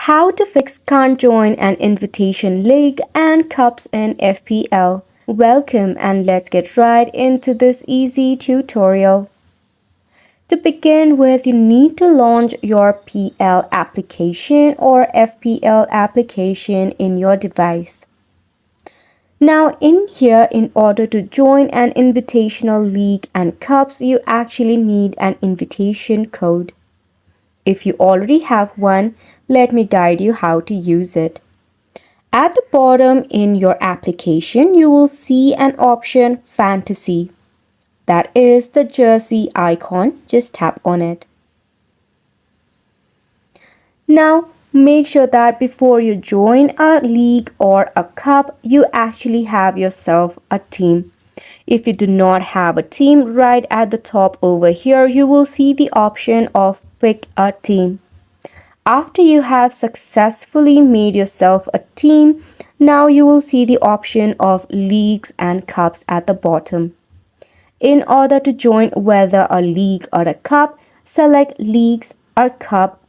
How to fix can't join an invitation league and cups in FPL. Welcome and let's get right into this easy tutorial. To begin with, you need to launch your PL application or FPL application in your device. Now in here, in order to join an invitational league and cups, you actually need an invitation code. If you already have one, let me guide you how to use it. At the bottom in your application, you will see an option Fantasy. That is the jersey icon. Just tap on it. Now, make sure that before you join a league or a cup, you actually have yourself a team. If you do not have a team, right at the top over here, you will see the option of Pick a Team. After you have successfully made yourself a team, now you will see the option of Leagues and Cups at the bottom. In order to join whether a league or a cup, select Leagues or Cup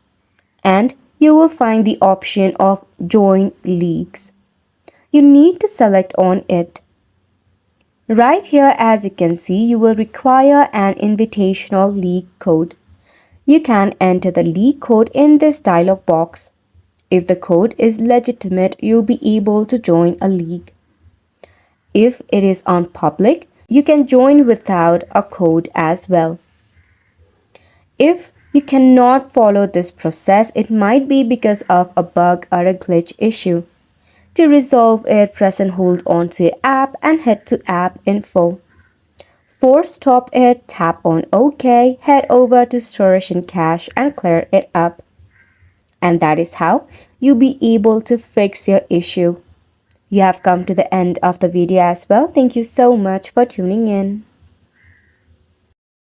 and you will find the option of Join Leagues. You need to select on it. Right here, as you can see, you will require an invitational league code. You can enter the league code in this dialog box. If the code is legitimate, you'll be able to join a league. If it is on public, you can join without a code as well. If you cannot follow this process, it might be because of a bug or a glitch issue. To resolve it, press and hold onto your app and head to App Info. Force stop it, tap on OK, head over to Storage and Cache and clear it up. And that is how you'll be able to fix your issue. You have come to the end of the video as well. Thank you so much for tuning in.